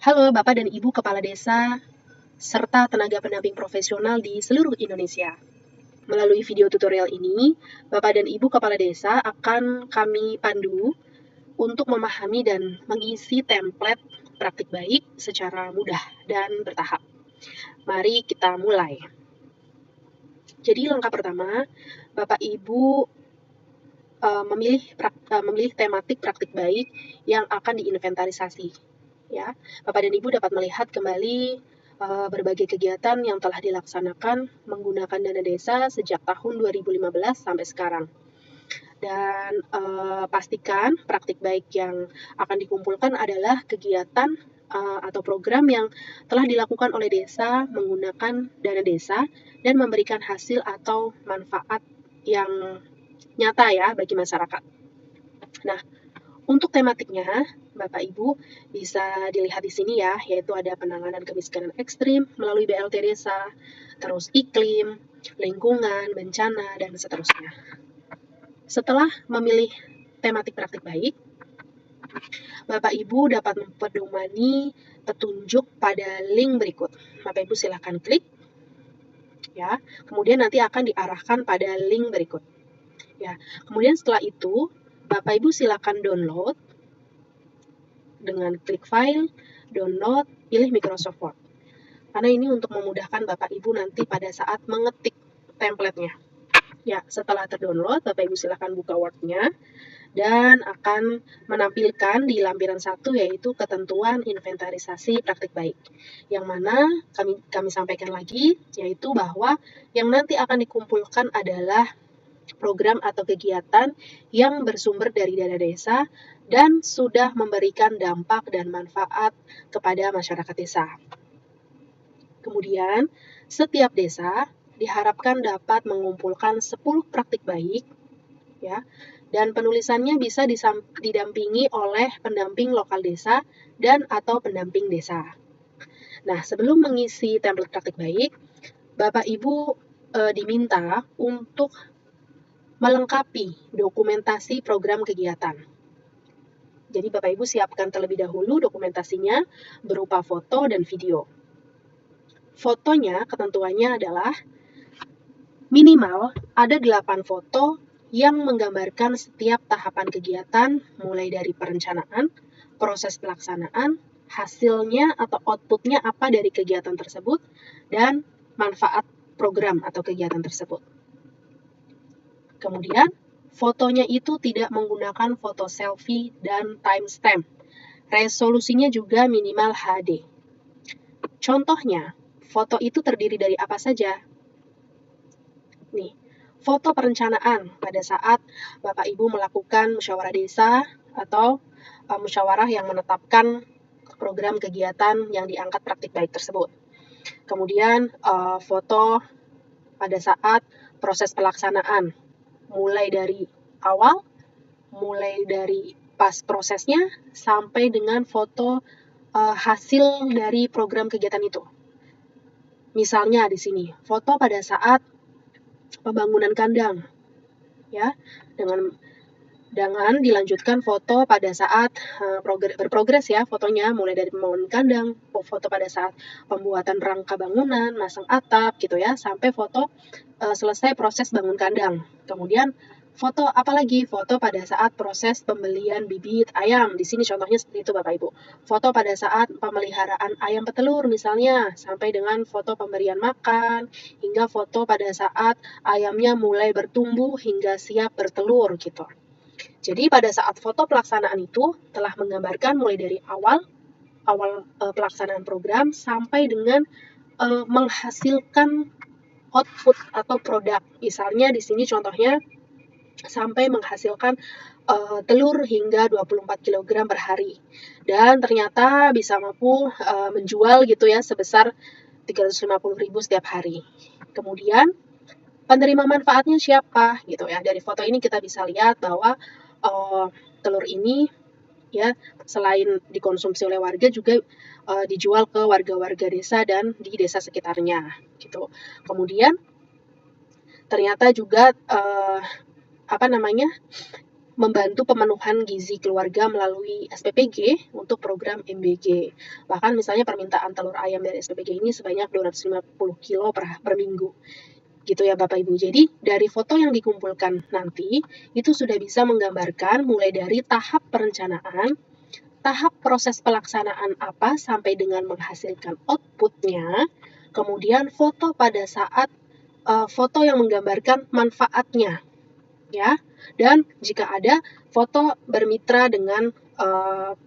Halo Bapak dan Ibu Kepala Desa, serta tenaga pendamping profesional di seluruh Indonesia. Melalui video tutorial ini, Bapak dan Ibu Kepala Desa akan kami pandu untuk memahami dan mengisi template praktik baik secara mudah dan bertahap. Mari kita mulai. Jadi langkah pertama, Bapak Ibu memilih tematik praktik baik yang akan diinventarisasi. Ya, Bapak dan Ibu dapat melihat kembali berbagai kegiatan yang telah dilaksanakan menggunakan dana desa sejak tahun 2015 sampai sekarang. Dan pastikan praktik baik yang akan dikumpulkan adalah kegiatan atau program yang telah dilakukan oleh desa menggunakan dana desa dan memberikan hasil atau manfaat yang nyata ya bagi masyarakat. Nah, untuk tematiknya, Bapak Ibu bisa dilihat di sini ya, yaitu ada penanganan kemiskinan ekstrim melalui BLT desa, terus iklim, lingkungan, bencana, dan seterusnya. Setelah memilih tematik praktik baik, Bapak Ibu dapat mempedomani petunjuk pada link berikut. Bapak Ibu silakan klik, ya. Kemudian nanti akan diarahkan pada link berikut. Ya, kemudian setelah itu Bapak Ibu silakan download dengan klik file, download, pilih Microsoft Word. Karena ini untuk memudahkan Bapak Ibu nanti pada saat mengetik template-nya. Ya, setelah terdownload, Bapak Ibu silakan buka Word-nya dan akan menampilkan di lampiran 1 yaitu ketentuan inventarisasi praktik baik. Yang mana kami sampaikan lagi yaitu bahwa yang nanti akan dikumpulkan adalah program atau kegiatan yang bersumber dari dana desa dan sudah memberikan dampak dan manfaat kepada masyarakat desa. Kemudian, setiap desa diharapkan dapat mengumpulkan 10 praktik baik, ya, dan penulisannya bisa didampingi oleh pendamping lokal desa dan atau pendamping desa. Nah, sebelum mengisi template praktik baik, Bapak Ibu diminta untuk melengkapi dokumentasi program kegiatan. Jadi Bapak Ibu siapkan terlebih dahulu dokumentasinya berupa foto dan video. Fotonya ketentuannya adalah minimal ada 8 foto yang menggambarkan setiap tahapan kegiatan mulai dari perencanaan, proses pelaksanaan, hasilnya atau outputnya apa dari kegiatan tersebut, dan manfaat program atau kegiatan tersebut. Kemudian, fotonya itu tidak menggunakan foto selfie dan timestamp. Resolusinya juga minimal HD. Contohnya, foto itu terdiri dari apa saja? Nih, foto perencanaan pada saat Bapak Ibu melakukan musyawarah desa atau musyawarah yang menetapkan program kegiatan yang diangkat praktik baik tersebut. Kemudian foto pada saat proses pelaksanaan, mulai dari awal, mulai dari pas prosesnya, sampai dengan foto hasil dari program kegiatan itu. Misalnya di sini, foto pada saat pembangunan kandang, ya, dengan dilanjutkan foto pada saat berprogres ya, fotonya mulai dari pembangunan kandang, foto pada saat pembuatan rangka bangunan, masang atap gitu ya, sampai foto selesai proses bangun kandang. Kemudian foto apalagi? Foto pada saat proses pembelian bibit ayam. Di sini contohnya seperti itu Bapak Ibu. Foto pada saat pemeliharaan ayam petelur misalnya, sampai dengan foto pemberian makan, hingga foto pada saat ayamnya mulai bertumbuh hingga siap bertelur gitu. Jadi pada saat foto pelaksanaan itu telah menggambarkan mulai dari awal pelaksanaan program sampai dengan menghasilkan output atau produk. Misalnya di sini contohnya sampai menghasilkan telur hingga 24 kg per hari. Dan ternyata bisa mampu menjual gitu ya sebesar 350.000 setiap hari. Kemudian penerima manfaatnya siapa gitu ya. Dari foto ini kita bisa lihat bahwa telur ini ya selain dikonsumsi oleh warga juga dijual ke warga-warga desa dan di desa sekitarnya gitu. Kemudian ternyata juga membantu pemenuhan gizi keluarga melalui SPPG untuk program MBG. Bahkan misalnya permintaan telur ayam dari SPPG ini sebanyak 250 kilo per minggu. Gitu ya Bapak Ibu. Jadi dari foto yang dikumpulkan nanti itu sudah bisa menggambarkan mulai dari tahap perencanaan, tahap proses pelaksanaan apa sampai dengan menghasilkan outputnya, kemudian foto pada saat foto yang menggambarkan manfaatnya, ya. Dan jika ada foto bermitra dengan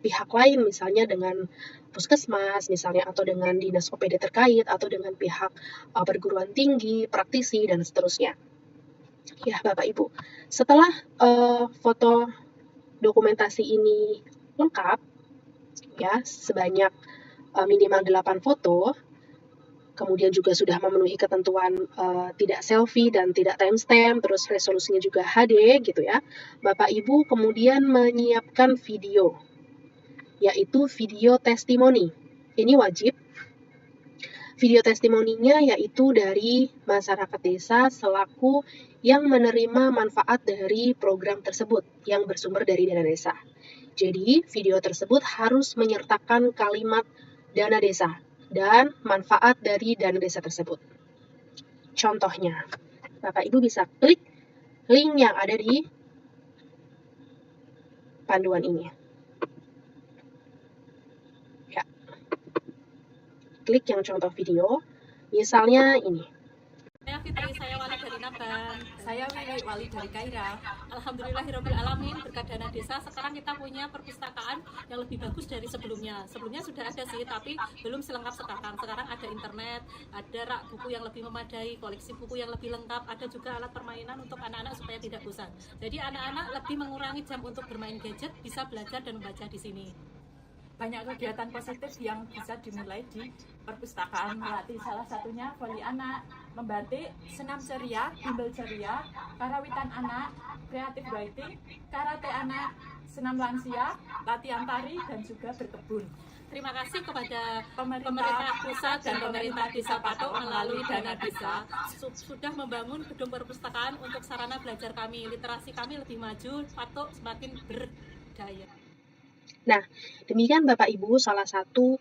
pihak lain, misalnya dengan puskesmas misalnya, atau dengan dinas OPD terkait, atau dengan pihak perguruan tinggi, praktisi, dan seterusnya. Ya Bapak Ibu, setelah foto dokumentasi ini lengkap, ya sebanyak minimal 8 foto, kemudian juga sudah memenuhi ketentuan tidak selfie dan tidak timestamp, terus resolusinya juga HD gitu ya. Bapak Ibu kemudian menyiapkan video, yaitu video testimoni. Ini wajib. Video testimoninya yaitu dari masyarakat desa selaku yang menerima manfaat dari program tersebut yang bersumber dari dana desa. Jadi, video tersebut harus menyertakan kalimat dana desa dan manfaat dari dana desa tersebut. Contohnya, Bapak Ibu bisa klik link yang ada di panduan ini. Ya. Klik yang contoh video, misalnya ini. Saya Fitri, saya Wali dari Naban. Saya Wiwi, Wali dari Kaira. Alhamdulillahirobbilalamin, berkat dana desa sekarang kita punya perpustakaan yang lebih bagus dari sebelumnya. Sebelumnya sudah ada sih, tapi belum selengkap sekarang. Sekarang ada internet, ada rak buku yang lebih memadai, koleksi buku yang lebih lengkap, ada juga alat permainan untuk anak-anak supaya tidak bosan. Jadi anak-anak lebih mengurangi jam untuk bermain gadget, bisa belajar dan membaca di sini. Banyak kegiatan positif yang bisa dimulai di perpustakaan Melati. Salah satunya voli anak, membatik, senam ceria, bimbel ceria, karawitan anak, kreatif writing, karate anak, senam lansia, latihan tari, dan juga berkebun. Terima kasih kepada pemerintah pusat dan pemerintah desa Patok melalui dana desa sudah membangun gedung perpustakaan untuk sarana belajar kami. Literasi kami lebih maju, Patok semakin berdaya. Nah, demikian Bapak Ibu salah satu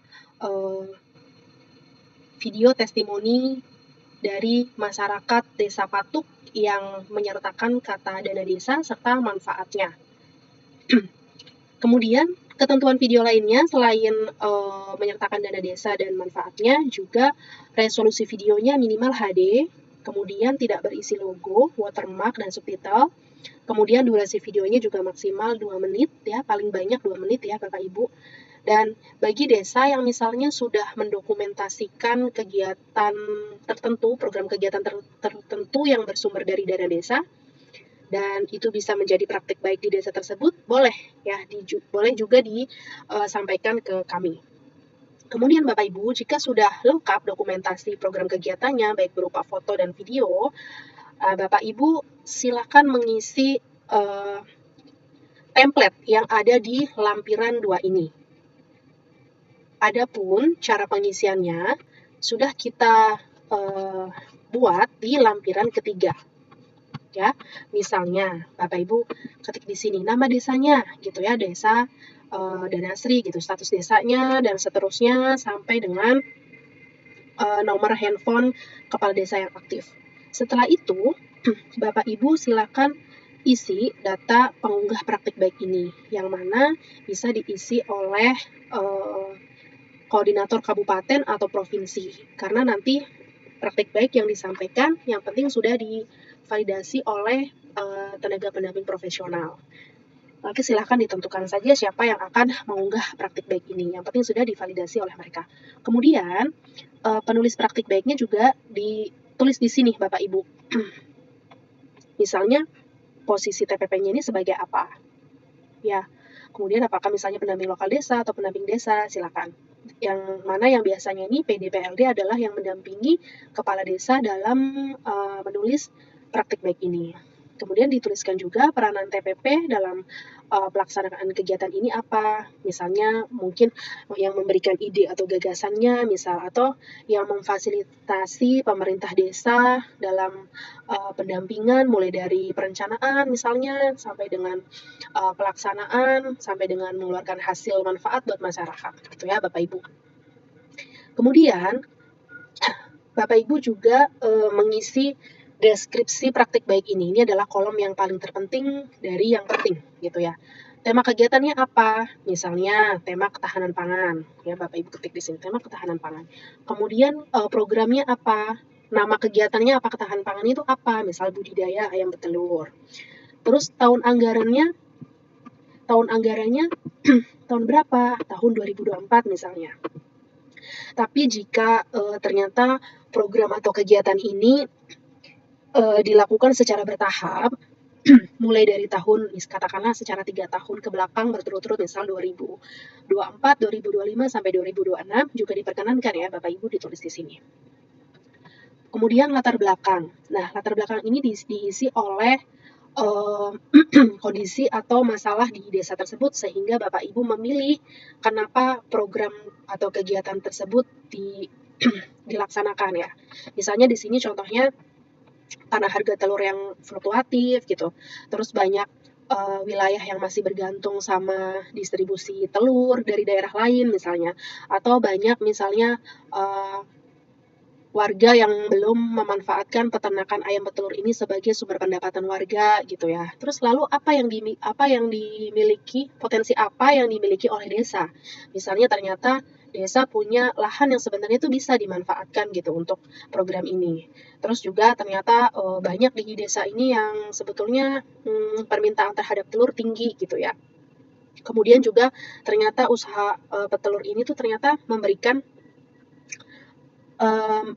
video testimoni dari masyarakat Desa Patuk yang menyertakan kata dana desa serta manfaatnya. Kemudian, ketentuan video lainnya selain menyertakan dana desa dan manfaatnya, juga resolusi videonya minimal HD, kemudian tidak berisi logo, watermark, dan subtitle. Kemudian durasi videonya juga maksimal 2 menit ya, paling banyak 2 menit ya Bapak Ibu. Dan bagi desa yang misalnya sudah mendokumentasikan kegiatan tertentu, program kegiatan tertentu yang bersumber dari dana desa, dan itu bisa menjadi praktik baik di desa tersebut, boleh ya, boleh juga disampaikan ke kami. Kemudian Bapak Ibu, jika sudah lengkap dokumentasi program kegiatannya, baik berupa foto dan video, Bapak Ibu silakan mengisi template yang ada di lampiran 2 ini. Adapun cara pengisiannya sudah kita buat di lampiran ketiga. Ya, misalnya Bapak Ibu ketik di sini nama desanya gitu ya, desa Danasri gitu, status desanya dan seterusnya sampai dengan nomor handphone kepala desa yang aktif. Setelah itu, Bapak Ibu silakan isi data pengunggah praktik baik ini, yang mana bisa diisi oleh koordinator kabupaten atau provinsi, karena nanti praktik baik yang disampaikan yang penting sudah divalidasi oleh tenaga pendamping profesional. Oke, silahkan ditentukan saja siapa yang akan mengunggah praktik baik ini. Yang penting sudah divalidasi oleh mereka. Kemudian penulis praktik baiknya juga ditulis di sini Bapak Ibu. Misalnya posisi TPP-nya ini sebagai apa? Ya. Kemudian apakah misalnya pendamping lokal desa atau pendamping desa, silakan. Yang mana yang biasanya ini PDPLD adalah yang mendampingi kepala desa dalam menulis praktik baik ini. Kemudian dituliskan juga peranan TPP dalam pelaksanaan kegiatan ini apa. Misalnya mungkin yang memberikan ide atau gagasannya misal, atau yang memfasilitasi pemerintah desa dalam pendampingan mulai dari perencanaan misalnya sampai dengan pelaksanaan sampai dengan mengeluarkan hasil manfaat buat masyarakat gitu ya Bapak Ibu. Kemudian Bapak Ibu juga mengisi deskripsi praktik baik ini. Ini adalah kolom yang paling terpenting dari yang penting gitu ya. Tema kegiatannya apa? Misalnya tema ketahanan pangan. Ya Bapak Ibu ketik di sini tema ketahanan pangan. Kemudian programnya apa? Nama kegiatannya apa? Ketahanan pangan itu apa? Misal budidaya ayam betelur. Terus tahun anggarannya tahun berapa? Tahun 2024 misalnya. Tapi jika ternyata program atau kegiatan ini dilakukan secara bertahap, mulai dari tahun, katakanlah secara 3 tahun ke belakang berturut-turut, misal 2024, 2025, sampai 2026, juga diperkenankan ya Bapak Ibu ditulis di sini. Kemudian latar belakang. Nah, latar belakang ini diisi oleh kondisi atau masalah di desa tersebut sehingga Bapak Ibu memilih kenapa program atau kegiatan tersebut dilaksanakan ya. Misalnya di sini contohnya karena harga telur yang fluktuatif gitu, terus banyak wilayah yang masih bergantung sama distribusi telur dari daerah lain misalnya, atau banyak misalnya warga yang belum memanfaatkan peternakan ayam petelur ini sebagai sumber pendapatan warga gitu ya. Terus lalu apa yang dimiliki, potensi apa yang dimiliki oleh desa? Misalnya ternyata desa punya lahan yang sebenarnya itu bisa dimanfaatkan gitu untuk program ini. Terus juga ternyata banyak di desa ini yang sebetulnya permintaan terhadap telur tinggi gitu ya. Kemudian juga ternyata usaha petelur ini tuh ternyata memberikan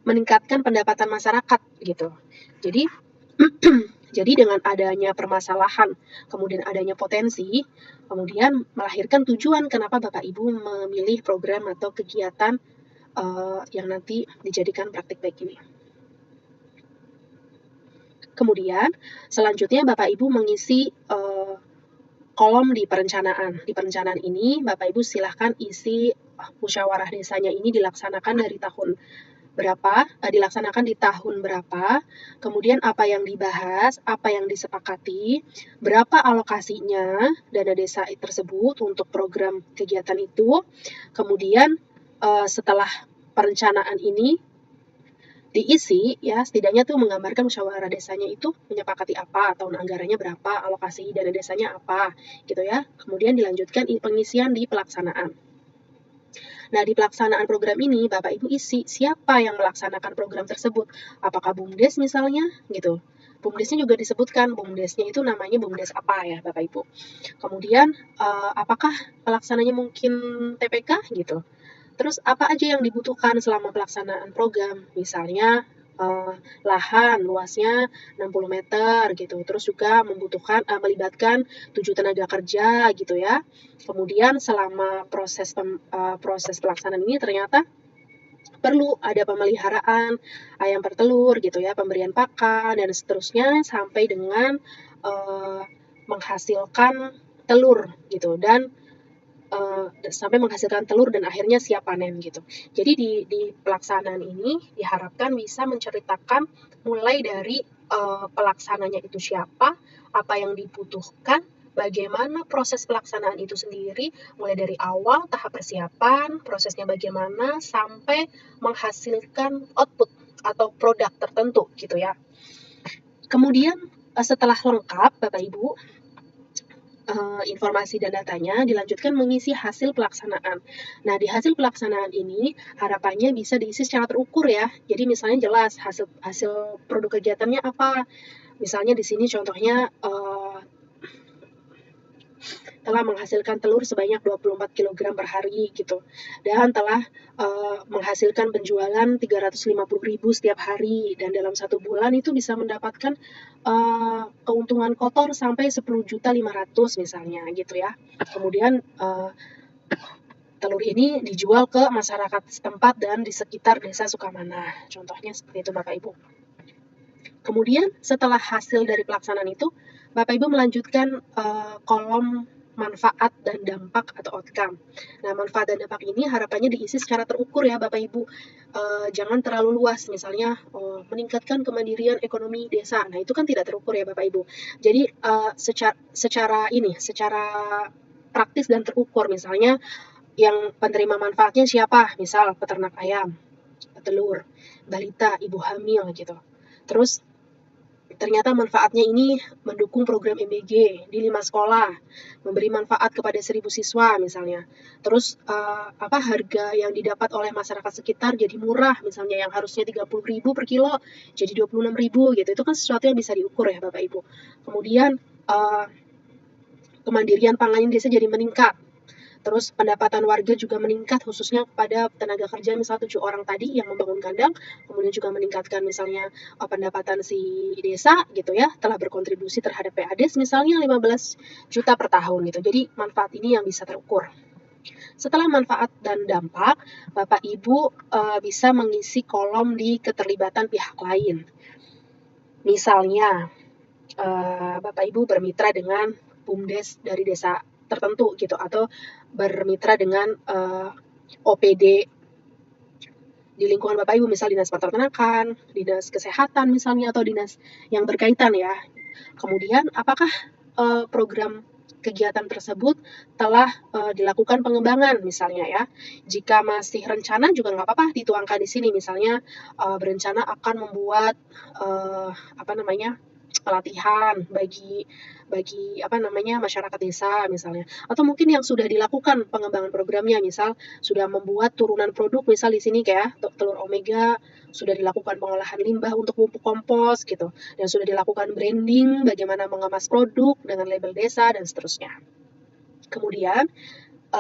meningkatkan pendapatan masyarakat gitu. Jadi dengan adanya permasalahan, kemudian adanya potensi, kemudian melahirkan tujuan kenapa Bapak Ibu memilih program atau kegiatan yang nanti dijadikan praktik baik ini. Kemudian selanjutnya Bapak Ibu mengisi kolom di perencanaan. Di perencanaan ini Bapak Ibu silahkan isi musyawarah desanya ini dilaksanakan dari tahun berapa, dilaksanakan di tahun berapa, kemudian apa yang dibahas, apa yang disepakati, berapa alokasinya dana desa tersebut untuk program kegiatan itu, kemudian setelah perencanaan ini diisi ya, setidaknya tuh menggambarkan musyawarah desanya itu menyepakati apa, tahun anggarannya berapa, alokasi dana desanya apa gitu ya. Kemudian dilanjutkan pengisian di pelaksanaan. Nah, di pelaksanaan program ini, Bapak Ibu isi siapa yang melaksanakan program tersebut. Apakah BUMDes misalnya, gitu. BUMDesnya juga disebutkan, BUMDesnya itu namanya BUMDes apa ya, Bapak Ibu. Kemudian, apakah pelaksananya mungkin TPK, gitu. Terus, apa aja yang dibutuhkan selama pelaksanaan program. Misalnya, lahan luasnya 60 meter gitu. Terus juga melibatkan 7 tenaga kerja gitu ya. Kemudian selama proses pelaksanaan ini ternyata perlu ada pemeliharaan ayam bertelur gitu ya, pemberian pakan dan seterusnya sampai dengan menghasilkan telur gitu dan sampai menghasilkan telur dan akhirnya siap panen gitu. Jadi di pelaksanaan ini diharapkan bisa menceritakan mulai dari pelaksananya itu siapa, apa yang dibutuhkan, bagaimana proses pelaksanaan itu sendiri, mulai dari awal tahap persiapan, prosesnya bagaimana, sampai menghasilkan output atau produk tertentu gitu ya. Kemudian setelah lengkap Bapak Ibu, informasi dan datanya, dilanjutkan mengisi hasil pelaksanaan. Nah, di hasil pelaksanaan ini harapannya bisa diisi secara terukur ya. Jadi misalnya jelas hasil produk kegiatannya apa. Misalnya di sini contohnya telah menghasilkan telur sebanyak 24 kg per hari gitu. Dan telah menghasilkan penjualan 350.000 setiap hari dan dalam 1 bulan itu bisa mendapatkan keuntungan kotor sampai 10.500.000 misalnya gitu ya. Kemudian telur ini dijual ke masyarakat setempat dan di sekitar desa Sukamana. Contohnya seperti itu Bapak Ibu. Kemudian setelah hasil dari pelaksanaan itu, Bapak Ibu melanjutkan kolom manfaat dan dampak atau outcome. Nah, manfaat dan dampak ini harapannya diisi secara terukur ya Bapak Ibu. Jangan terlalu luas, misalnya meningkatkan kemandirian ekonomi desa. Nah, itu kan tidak terukur ya Bapak Ibu. Jadi secara praktis dan terukur, misalnya yang penerima manfaatnya siapa? Misal peternak ayam, petelur, balita, ibu hamil gitu. Terus ternyata manfaatnya ini mendukung program MBG di 5 sekolah, memberi manfaat kepada 1.000 siswa misalnya. Terus harga yang didapat oleh masyarakat sekitar jadi murah, misalnya yang harusnya 30.000 per kilo jadi 26.000 gitu. Itu kan sesuatu yang bisa diukur ya Bapak Ibu. Kemudian kemandirian pangan desa jadi meningkat. Terus pendapatan warga juga meningkat, khususnya kepada tenaga kerja misal 7 orang tadi yang membangun kandang, kemudian juga meningkatkan misalnya pendapatan si desa gitu ya, telah berkontribusi terhadap PADES misalnya 15 juta per tahun gitu. Jadi manfaat ini yang bisa terukur. Setelah manfaat dan dampak, Bapak Ibu bisa mengisi kolom di keterlibatan pihak lain. Misalnya Bapak Ibu bermitra dengan BUMDes dari desa tertentu gitu, atau bermitra dengan OPD di lingkungan Bapak Ibu, misal dinas peternakan, dinas kesehatan misalnya, atau dinas yang berkaitan ya. Kemudian apakah program kegiatan tersebut telah dilakukan pengembangan misalnya ya. Jika masih rencana juga nggak apa-apa dituangkan di sini, misalnya berencana akan membuat pelatihan bagi masyarakat desa misalnya, atau mungkin yang sudah dilakukan pengembangan programnya, misal sudah membuat turunan produk, misal di sini kayak telur omega, sudah dilakukan pengolahan limbah untuk pupuk kompos gitu, dan sudah dilakukan branding bagaimana mengemas produk dengan label desa dan seterusnya. Kemudian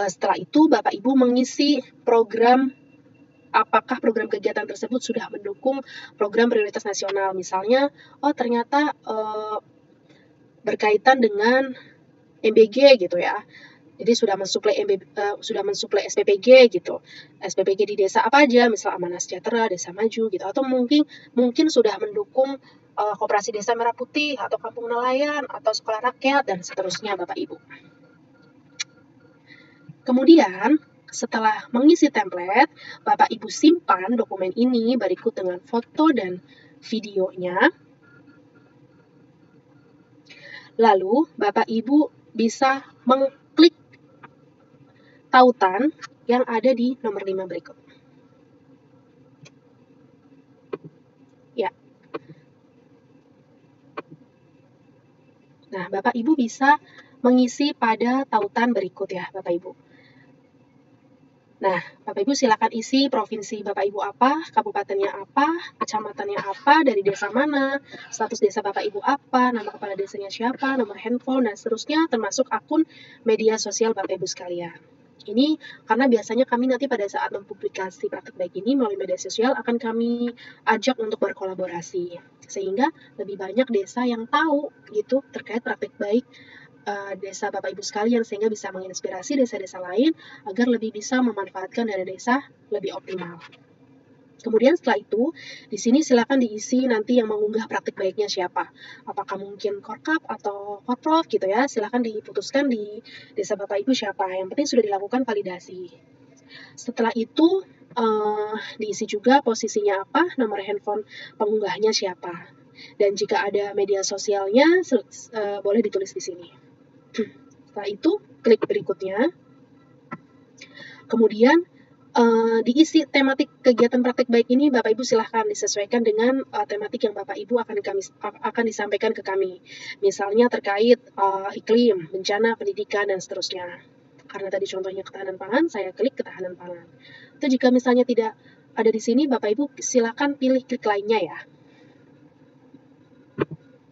setelah itu Bapak Ibu mengisi program, apakah program kegiatan tersebut sudah mendukung program prioritas nasional, misalnya ternyata berkaitan dengan MBG gitu ya. Jadi sudah mensuplai SPPG gitu. SPPG di desa apa aja, misal Amanah Sejahtera, Desa Maju gitu, atau mungkin sudah mendukung Koperasi Desa Merah Putih atau Kampung Nelayan atau Sekolah Rakyat dan seterusnya Bapak Ibu. Kemudian setelah mengisi template, Bapak Ibu simpan dokumen ini berikut dengan foto dan videonya. Lalu Bapak Ibu bisa mengklik tautan yang ada di nomor 5 berikut. Ya. Nah, Bapak Ibu bisa mengisi pada tautan berikut ya, Bapak Ibu. Nah, Bapak Ibu silakan isi provinsi Bapak Ibu apa, kabupatennya apa, kecamatannya apa, dari desa mana, status desa Bapak Ibu apa, nama kepala desanya siapa, nomor handphone, dan seterusnya, termasuk akun media sosial Bapak Ibu sekalian. Ini karena biasanya kami nanti pada saat mempublikasi praktik baik ini melalui media sosial akan kami ajak untuk berkolaborasi, sehingga lebih banyak desa yang tahu gitu terkait praktik baik desa Bapak Ibu sekalian, sehingga bisa menginspirasi desa-desa lain agar lebih bisa memanfaatkan dana desa lebih optimal. Kemudian setelah itu, di sini silakan diisi nanti yang mengunggah praktik baiknya siapa. Apakah mungkin Korkap atau Korprov gitu ya, silakan diputuskan di desa Bapak Ibu siapa. Yang penting sudah dilakukan validasi. Setelah itu, diisi juga posisinya apa, nomor handphone pengunggahnya siapa. Dan jika ada media sosialnya, boleh ditulis di sini. Setelah itu, klik berikutnya. Kemudian, diisi tematik kegiatan praktik baik ini, Bapak Ibu silahkan disesuaikan dengan tematik yang Bapak Ibu akan disampaikan ke kami. Misalnya terkait iklim, bencana, pendidikan, dan seterusnya. Karena tadi contohnya ketahanan pangan, saya klik ketahanan pangan. Atau jika misalnya tidak ada di sini, Bapak Ibu silahkan pilih klik lainnya ya.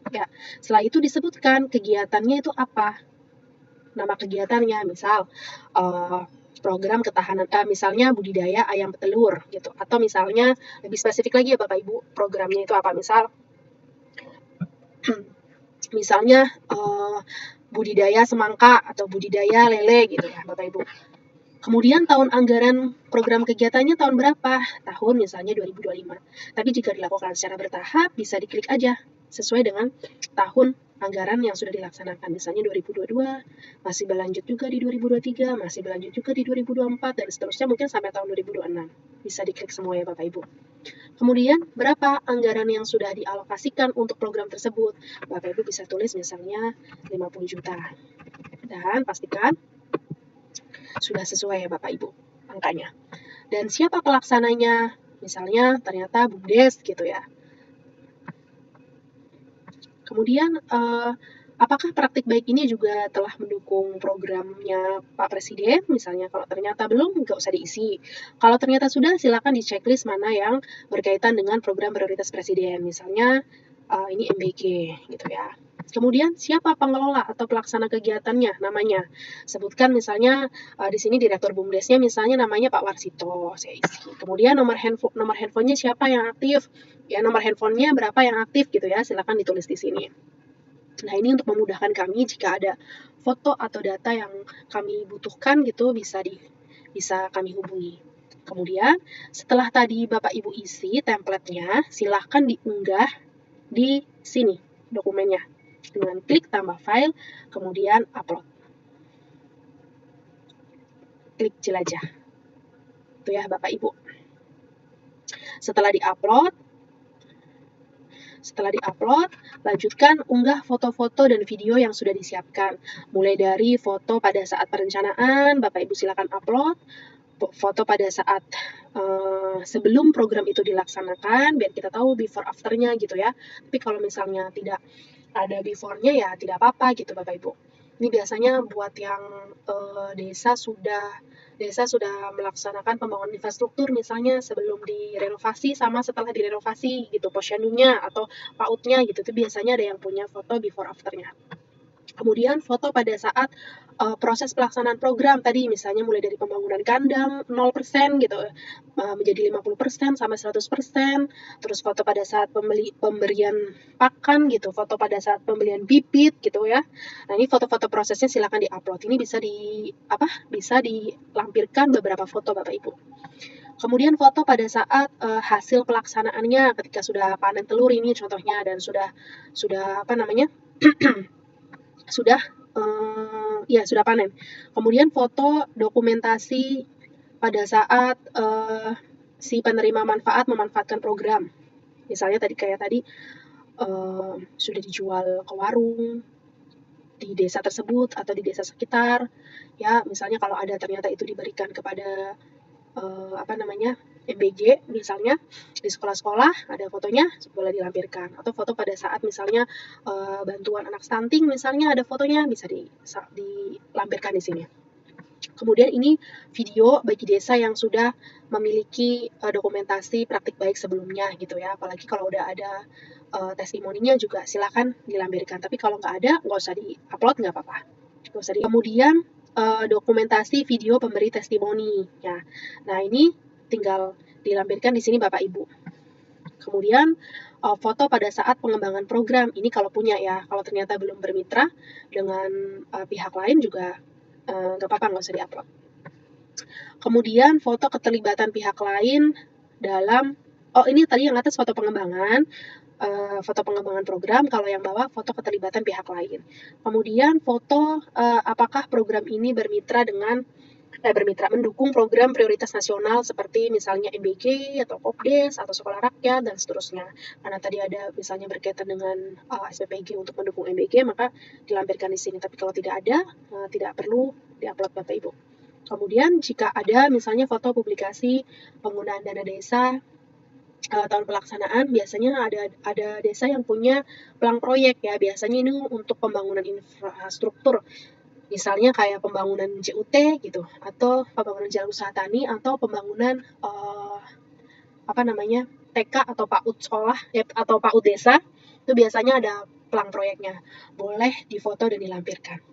Ya, setelah itu disebutkan kegiatannya itu apa. Nama kegiatannya, misal program ketahanan, misalnya budidaya ayam petelur gitu, atau misalnya lebih spesifik lagi ya Bapak Ibu, programnya itu apa, misalnya budidaya semangka atau budidaya lele gitu ya Bapak Ibu. Kemudian tahun anggaran program kegiatannya tahun berapa? Tahun misalnya 2025. Tapi jika dilakukan secara bertahap, bisa diklik aja sesuai dengan tahun anggaran yang sudah dilaksanakan. Misalnya 2022, masih berlanjut juga di 2023, masih berlanjut juga di 2024, dan seterusnya mungkin sampai tahun 2026. Bisa diklik semua ya Bapak Ibu. Kemudian, berapa anggaran yang sudah dialokasikan untuk program tersebut? Bapak Ibu bisa tulis misalnya 50 juta. Dan pastikan sudah sesuai ya Bapak Ibu angkanya. Dan siapa pelaksananya? Misalnya ternyata BUMDes gitu ya. Kemudian, apakah praktik baik ini juga telah mendukung programnya Pak Presiden? Misalnya kalau ternyata belum, nggak usah diisi. Kalau ternyata sudah, silakan di checklist mana yang berkaitan dengan program prioritas Presiden. Misalnya ini MBG gitu ya. Kemudian siapa pengelola atau pelaksana kegiatannya namanya? Sebutkan misalnya di sini Direktur BUMDesnya misalnya namanya Pak Warsito, saya isi. Kemudian nomor handphonenya siapa yang aktif? Ya, nomor handphonenya berapa yang aktif gitu ya, silakan ditulis di sini. Nah, ini untuk memudahkan kami jika ada foto atau data yang kami butuhkan gitu bisa kami hubungi. Kemudian, setelah tadi Bapak Ibu isi template-nya, silahkan diunggah di sini dokumennya dengan klik tambah file, kemudian upload. Klik jelajah. Itu ya Bapak Ibu. Setelah diupload, lanjutkan unggah foto-foto dan video yang sudah disiapkan. Mulai dari foto pada saat perencanaan, Bapak Ibu silakan upload. Foto pada saat sebelum program itu dilaksanakan, biar kita tahu before after-nya gitu ya. Tapi kalau misalnya tidak ada before-nya ya tidak apa-apa gitu Bapak Ibu. Ini biasanya buat yang desa sudah melaksanakan pembangunan infrastruktur misalnya sebelum direnovasi sama setelah direnovasi gitu, posyandunya atau PAUD-nya gitu, itu biasanya ada yang punya foto before after-nya. Kemudian foto pada saat proses pelaksanaan program tadi misalnya mulai dari pembangunan kandang 0% gitu menjadi 50% sampai 100%, terus foto pada saat pemberian pakan gitu, foto pada saat pembelian bibit gitu ya. Nah, ini foto-foto prosesnya silakan di-upload. Ini bisa dilampirkan beberapa foto Bapak Ibu. Kemudian foto pada saat hasil pelaksanaannya ketika sudah panen telur ini contohnya dan sudah sudah panen. Kemudian foto dokumentasi pada saat si penerima manfaat memanfaatkan program. Misalnya tadi sudah dijual ke warung di desa tersebut atau di desa sekitar. Ya, misalnya kalau ada ternyata itu diberikan kepada MBG misalnya di sekolah-sekolah ada fotonya boleh dilampirkan, atau foto pada saat misalnya bantuan anak stunting misalnya ada fotonya bisa dilampirkan di sini. Kemudian ini video bagi desa yang sudah memiliki dokumentasi praktik baik sebelumnya gitu ya, apalagi kalau udah ada testimoninya juga silakan dilampirkan, tapi kalau nggak ada nggak usah di-upload, nggak apa-apa. Kemudian dokumentasi video pemberi testimoni ya. Nah, ini tinggal dilampirkan di sini Bapak Ibu. Kemudian foto pada saat pengembangan program ini kalau punya ya. Kalau ternyata belum bermitra dengan pihak lain juga nggak apa-apa, nggak usah diupload. Kemudian foto keterlibatan pihak lain dalam ini tadi yang atas foto pengembangan program, kalau yang bawah foto keterlibatan pihak lain. Kemudian foto apakah program ini mendukung program prioritas nasional seperti misalnya MBG atau Kopdes atau sekolah rakyat dan seterusnya. Karena tadi ada misalnya berkaitan dengan SPPG untuk mendukung MBG, maka dilampirkan di sini. Tapi kalau tidak ada, tidak perlu diupload Bapak Ibu. Kemudian jika ada misalnya foto publikasi penggunaan dana desa tahun pelaksanaan, biasanya ada desa yang punya pelang proyek ya, biasanya ini untuk pembangunan infrastruktur, misalnya kayak pembangunan JUT gitu, atau pembangunan jalan usaha tani, atau pembangunan TK atau PAUD sekolah atau PAUD desa, itu biasanya ada pelang proyeknya, boleh difoto dan dilampirkan.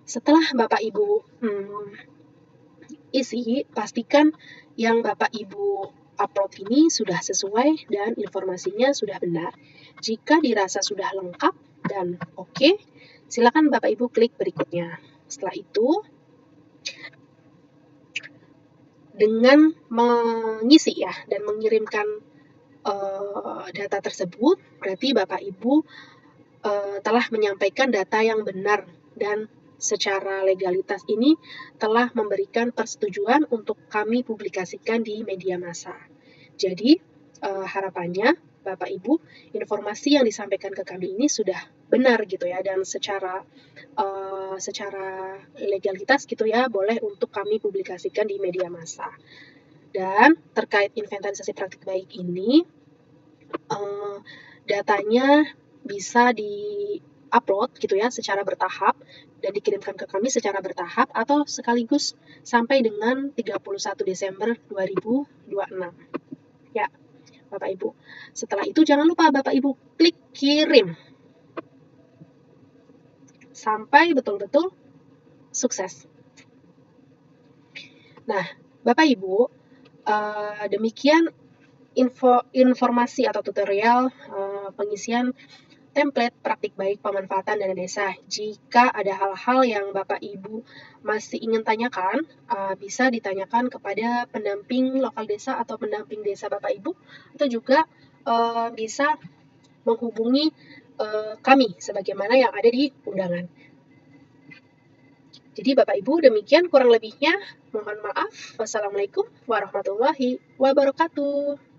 Setelah Bapak Ibu isi, pastikan yang Bapak Ibu upload ini sudah sesuai dan informasinya sudah benar. Jika dirasa sudah lengkap dan oke, silakan Bapak Ibu klik berikutnya. Setelah itu, dengan mengisi ya dan mengirimkan data tersebut, berarti Bapak Ibu telah menyampaikan data yang benar dan secara legalitas ini telah memberikan persetujuan untuk kami publikasikan di media massa. Jadi, harapannya Bapak Ibu, informasi yang disampaikan ke kami ini sudah benar gitu ya, dan secara legalitas gitu ya, boleh untuk kami publikasikan di media massa. Dan terkait inventarisasi praktik baik ini, datanya bisa di-upload gitu ya secara bertahap dan dikirimkan ke kami secara bertahap atau sekaligus sampai dengan 31 Desember 2026. Ya, Bapak Ibu. Setelah itu jangan lupa Bapak Ibu klik kirim. Sampai betul-betul sukses. Nah, Bapak Ibu, demikian informasi atau tutorial pengisian template praktik baik pemanfaatan dana desa. Jika ada hal-hal yang Bapak Ibu masih ingin tanyakan, bisa ditanyakan kepada pendamping lokal desa atau pendamping desa Bapak Ibu, atau juga bisa menghubungi kami sebagaimana yang ada di undangan. Jadi Bapak Ibu, demikian kurang lebihnya. Mohon maaf. Wassalamualaikum warahmatullahi wabarakatuh.